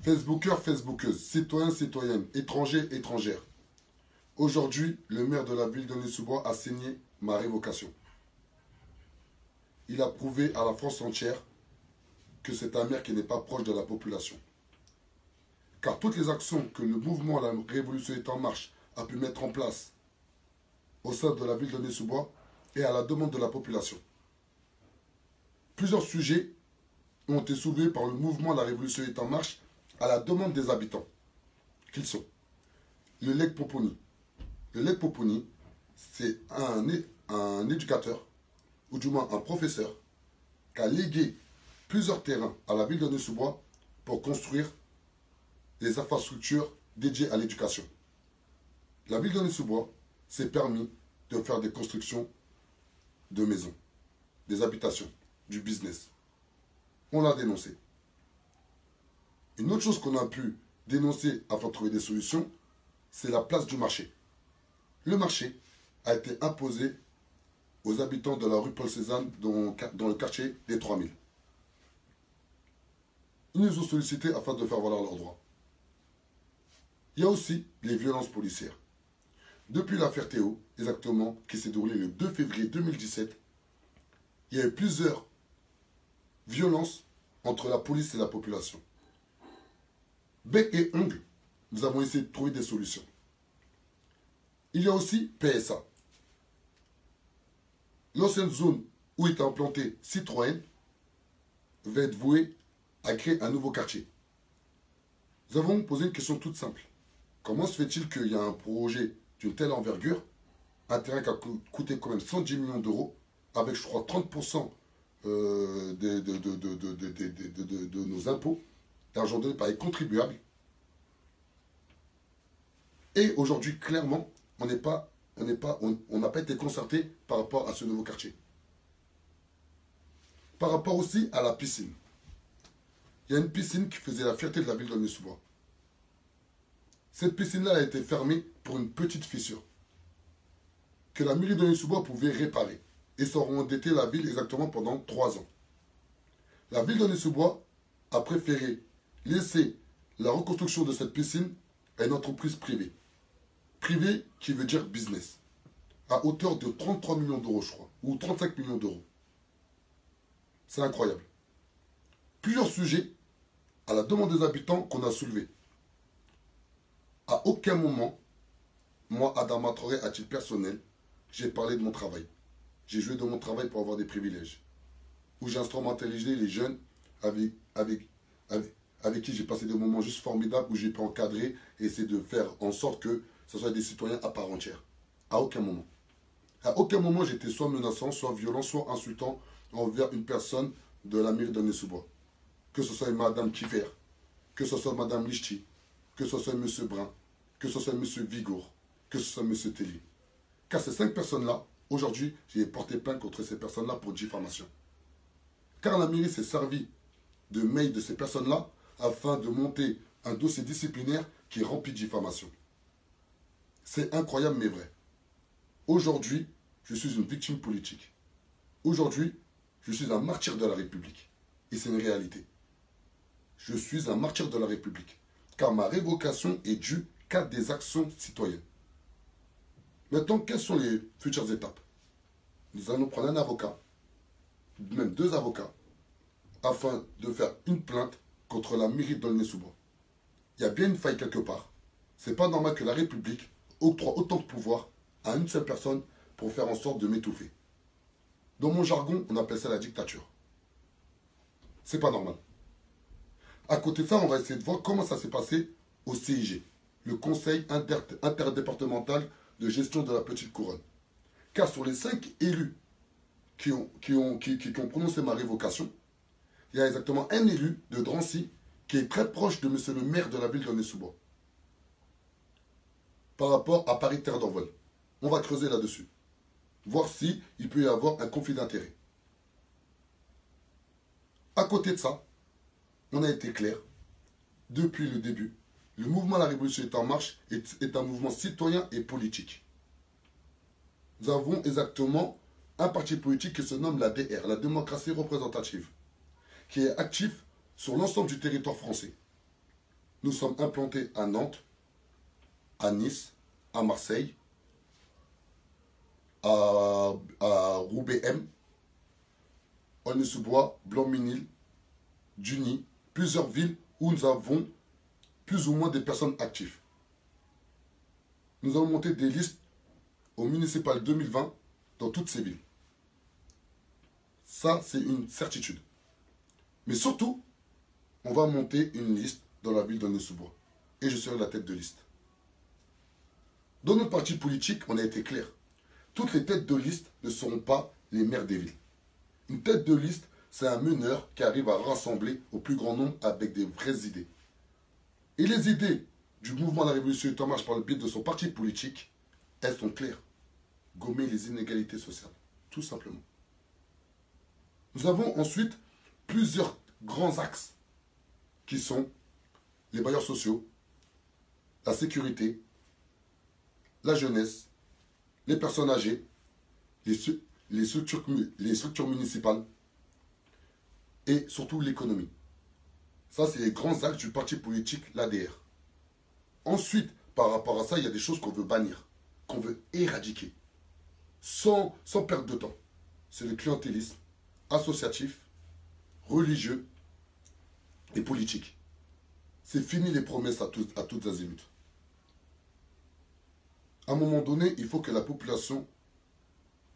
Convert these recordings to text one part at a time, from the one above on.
Facebookers, Facebookeuses, citoyens, citoyennes, étrangers, étrangères. Aujourd'hui, le maire de la ville de Nez-sous-Bois a signé ma révocation. Il a prouvé à la France entière que c'est un maire qui n'est pas proche de la population. Car toutes les actions que le mouvement La Révolution est en marche a pu mettre en place au sein de la ville de Nez-sous-Bois et à la demande de la population. Plusieurs sujets ont été soulevés par le mouvement La Révolution est en marche à la demande des habitants. Qu'ils sont le Leg Poponi. Le Leg Poponi, c'est un éducateur, ou du moins un professeur, qui a légué plusieurs terrains à la ville de Nez-sous-Bois pour construire des infrastructures dédiées à l'éducation. La ville de Nez-sous-Bois s'est permis de faire des constructions de maisons, des habitations, du business. On l'a dénoncé. Une autre chose qu'on a pu dénoncer afin de trouver des solutions, c'est la place du marché. Le marché a été imposé aux habitants de la rue Paul Cézanne dans le quartier des 3000. Ils nous ont sollicité afin de faire valoir leurs droits. Il y a aussi les violences policières. Depuis l'affaire Théo, exactement, qui s'est déroulée le 2 février 2017, il y a eu plusieurs violences entre la police et la population. Bec et ongle, nous avons essayé de trouver des solutions. Il y a aussi PSA. L'ancienne zone où était implanté Citroën va être vouée à créer un nouveau quartier. Nous avons posé une question toute simple. Comment se fait-il qu'il y a un projet d'une telle envergure, un terrain qui a coûté quand même 110 millions d'euros, avec je crois 30% de nos impôts, l'argent donné par les contribuables. Et aujourd'hui, clairement, on n'a pas été concerté par rapport à ce nouveau quartier. Par rapport aussi à la piscine. Il y a une piscine qui faisait la fierté de la ville de Nez-sous-Bois. Cette piscine-là a été fermée pour une petite fissure que la mairie de Nez-sous-Bois pouvait réparer et s'auront endetté la ville exactement pendant 3 ans. La ville de Nez-sous-Bois a préféré laisser la reconstruction de cette piscine à une entreprise privée. Privée qui veut dire business. À hauteur de 33 millions d'euros, je crois, ou 35 millions d'euros. C'est incroyable. Plusieurs sujets à la demande des habitants qu'on a soulevés. À aucun moment, moi, Adama Traoré, à titre personnel, j'ai parlé de mon travail. J'ai joué de mon travail pour avoir des privilèges. Où j'ai instrumentalisé les jeunes avec qui j'ai passé des moments juste formidables, où j'ai pu encadrer et essayer de faire en sorte que ce soit des citoyens à part entière. À aucun moment. À aucun moment, j'étais soit menaçant, soit violent, soit insultant envers une personne de la mairie de Nez-sous-Bois. Que ce soit Madame Kiffer, que ce soit Madame Lichti, que ce soit M. Brun, que ce soit M. Vigour, que ce soit M. Telly. Car ces 5 personnes-là, aujourd'hui, j'ai porté plainte contre ces personnes-là pour diffamation. Car la mairie s'est servie de mails de ces personnes-là afin de monter un dossier disciplinaire qui est rempli de diffamation. C'est incroyable mais vrai. Aujourd'hui, je suis une victime politique. Aujourd'hui, je suis un martyr de la République. Et c'est une réalité. Je suis un martyr de la République. Car ma révocation est due qu'à des actions citoyennes. Maintenant, quelles sont les futures étapes? Nous allons prendre un avocat, même 2 avocats, afin de faire une plainte contre la mairie de Nez-sous-Bois. Il y a bien une faille quelque part. C'est pas normal que la République octroie autant de pouvoir à une seule personne pour faire en sorte de m'étouffer. Dans mon jargon, on appelle ça la dictature. C'est pas normal. À côté de ça, on va essayer de voir comment ça s'est passé au CIG, le Conseil interdépartemental de gestion de la petite couronne. Car sur les 5 élus qui ont prononcé ma révocation, il y a exactement un élu de Drancy qui est très proche de monsieur le maire de la ville de Nez-sous-Bois. Par rapport à Paris Terre d'Envol. On va creuser là-dessus. Voir si il peut y avoir un conflit d'intérêts. À côté de ça, on a été clair, depuis le début, le mouvement La Révolution est en marche est un mouvement citoyen et politique. Nous avons exactement un parti politique qui se nomme la DR, la démocratie représentative, qui est actif sur l'ensemble du territoire français. Nous sommes implantés à Nantes, à Nice, à Marseille, à Roubaix-M, Aulnay-sous-Bois, Blanc-Minil, Duny, plusieurs villes où nous avons plus ou moins des personnes actives. Nous avons monté des listes au municipal 2020 dans toutes ces villes. Ça, c'est une certitude. Mais surtout, on va monter une liste dans la ville d'Aulnay-sous-Bois. Et je serai la tête de liste. Dans notre parti politique, on a été clair. Toutes les têtes de liste ne seront pas les maires des villes. Une tête de liste, c'est un meneur qui arrive à rassembler au plus grand nombre avec des vraies idées. Et les idées du mouvement de la Révolution en marche par le biais de son parti politique, elles sont claires. Gommer les inégalités sociales, tout simplement. Nous avons ensuite plusieurs grands axes qui sont les bailleurs sociaux, la sécurité, la jeunesse, les personnes âgées, les structures municipales et surtout l'économie. Ça, c'est les grands axes du parti politique, l'ADR. Ensuite, par rapport à ça, il y a des choses qu'on veut bannir, qu'on veut éradiquer, sans perdre de temps. C'est le clientélisme associatif, religieux et politique. C'est fini les promesses à toutes azimuts. À un moment donné, il faut que la population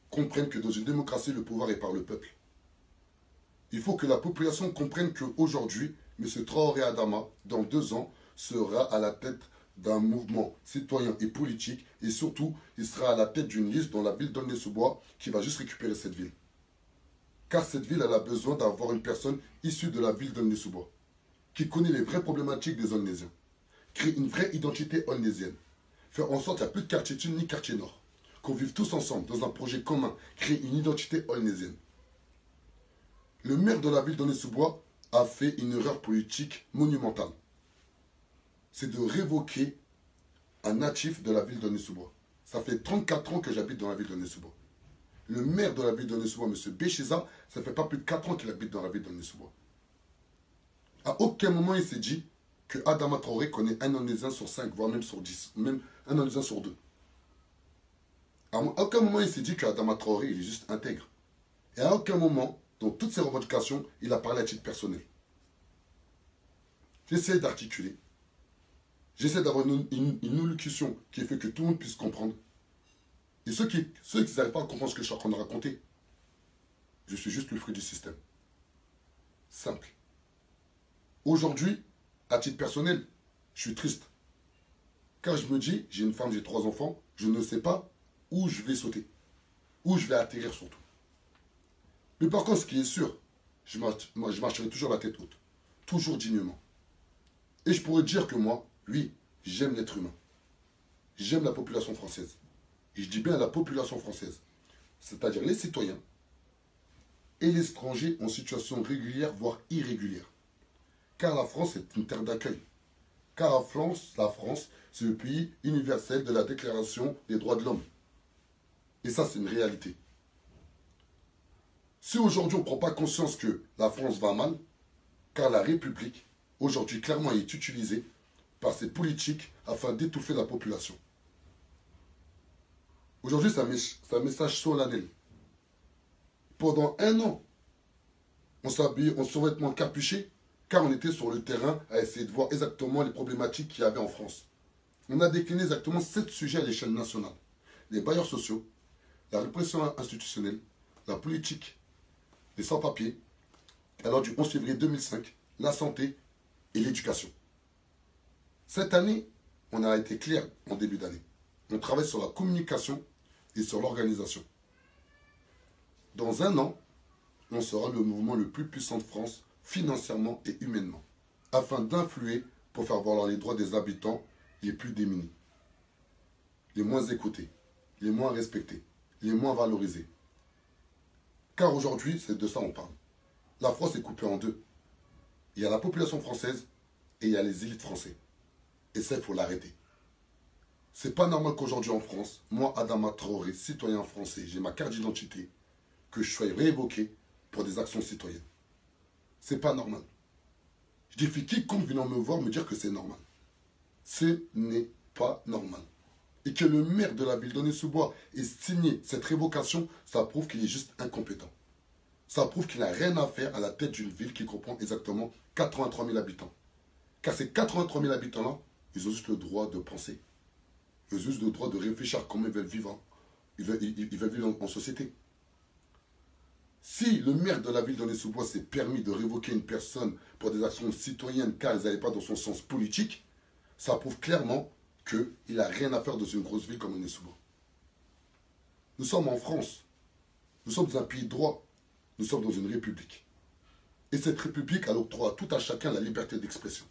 comprenne que dans une démocratie, le pouvoir est par le peuple. Il faut que la population comprenne qu'aujourd'hui, M. Traoré Adama, dans 2 ans, sera à la tête d'un mouvement citoyen et politique. Et surtout, il sera à la tête d'une liste dans la ville d'Aulnay-sous-Bois qui va juste récupérer cette ville. Car cette ville, elle a besoin d'avoir une personne issue de la ville d'Aulnay-sous-Bois, qui connaît les vraies problématiques des Aulnaysiens, créer une vraie identité aulnaysienne, faire en sorte qu'il n'y a plus de quartier sud ni quartier nord, qu'on vive tous ensemble dans un projet commun, créer une identité aulnaysienne. Le maire de la ville d'Aulnay-sous-Bois a fait une erreur politique monumentale. C'est de révoquer un natif de la ville d'Aulnay-sous-Bois. Ça fait 34 ans que j'habite dans la ville d'Aulnay-sous-Bois. Le maire de la ville d'Aulnay-sous-Bois, M. Béchiza, ça ne fait pas plus de 4 ans qu'il habite dans la ville d'Aulnay-sous-Bois. À aucun moment il s'est dit que Adama Traoré connaît un Aulnaysien sur 5, voire même sur 10, même un Aulnaysien sur 2. À aucun moment il s'est dit que Adama Traoré il est juste intègre. Et à aucun moment, dans toutes ses revendications, il a parlé à titre personnel. J'essaie d'articuler. J'essaie d'avoir une élocution qui fait que tout le monde puisse comprendre. Et ceux qui n'arrivent pas à comprendre ce que je suis en train de raconter, je suis juste le fruit du système. Simple. Aujourd'hui, à titre personnel, je suis triste. Car je me dis, j'ai une femme, j'ai 3 enfants, je ne sais pas où je vais sauter. Où je vais atterrir surtout. Mais par contre, ce qui est sûr, je marcherai toujours la tête haute. Toujours dignement. Et je pourrais dire que moi, oui, j'aime l'être humain. J'aime la population française. Et je dis bien la population française. C'est-à-dire les citoyens et les étrangers en situation régulière, voire irrégulière. Car la France est une terre d'accueil. Car la France, c'est le pays universel de la Déclaration des droits de l'homme. Et ça, c'est une réalité. Si aujourd'hui on ne prend pas conscience que la France va mal, car la République, aujourd'hui, clairement, est utilisée par ces politiques afin d'étouffer la population. Aujourd'hui, c'est un message solennel. Pendant 1 an, on s'habillait en survêtement capuché, car on était sur le terrain à essayer de voir exactement les problématiques qu'il y avait en France. On a décliné exactement 7 sujets à l'échelle nationale. Les bailleurs sociaux, la répression institutionnelle, la politique, les sans-papiers, alors du 11 février 2005, la santé et l'éducation. Cette année, on a été clair en début d'année. On travaille sur la communication et sur l'organisation. Dans 1 an, on sera le mouvement le plus puissant de France, financièrement et humainement, afin d'influer pour faire valoir les droits des habitants les plus démunis, les moins écoutés, les moins respectés, les moins valorisés. Car aujourd'hui, c'est de ça qu'on parle. La France est coupée en 2. Il y a la population française et il y a les élites françaises. Et ça, il faut l'arrêter. C'est pas normal qu'aujourd'hui en France, moi, Adama Traoré, citoyen français, j'ai ma carte d'identité, que je sois révoqué pour des actions citoyennes. C'est pas normal. Je défie quiconque venant me voir me dire que c'est normal. Ce n'est pas normal. Et que le maire de la ville d'Aulnay-sous-Bois ait signé cette révocation, ça prouve qu'il est juste incompétent. Ça prouve qu'il n'a rien à faire à la tête d'une ville qui comprend exactement 83 000 habitants. Car ces 83 000 habitants-là, ils ont juste le droit de penser. Ils ont juste le droit de réfléchir à comment ils veulent vivre. Ils veulent vivre en société. Si le maire de la ville d'Aulnay-sous-Bois s'est permis de révoquer une personne pour des actions citoyennes car elles n'allaient pas dans son sens politique, ça prouve clairement qu'il n'a rien à faire dans une grosse ville comme Aulnay-sous-Bois. Nous sommes en France. Nous sommes dans un pays de droit. Nous sommes dans une république. Et cette république, elle octroie à tout à chacun la liberté d'expression.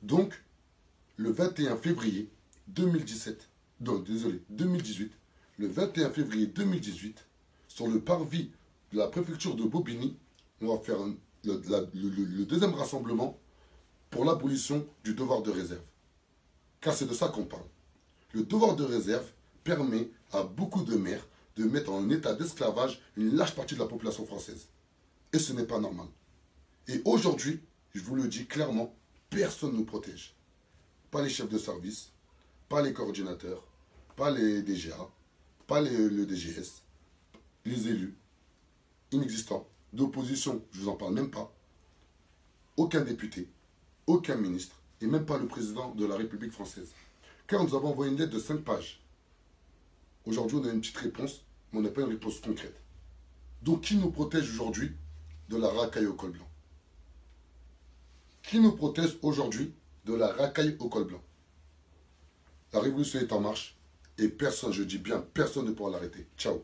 Donc, le 21 février 2018, le 21 février 2018, sur le parvis de la préfecture de Bobigny, on va faire le deuxième rassemblement pour l'abolition du devoir de réserve. Car c'est de ça qu'on parle. Le devoir de réserve permet à beaucoup de maires de mettre en état d'esclavage une large partie de la population française. Et ce n'est pas normal. Et aujourd'hui, je vous le dis clairement, personne ne nous protège. Pas les chefs de service, pas les coordinateurs, pas les DGA, pas le DGS, les élus, inexistants, d'opposition, je ne vous en parle même pas, aucun député, aucun ministre, et même pas le président de la République française. Car nous avons envoyé une lettre de 5 pages. Aujourd'hui, on a une petite réponse, mais on n'a pas une réponse concrète. Donc, qui nous protège aujourd'hui de la racaille au col blanc? Qui nous protège aujourd'hui de la racaille au col blanc? La révolution est en marche et personne, je dis bien personne ne pourra l'arrêter. Ciao.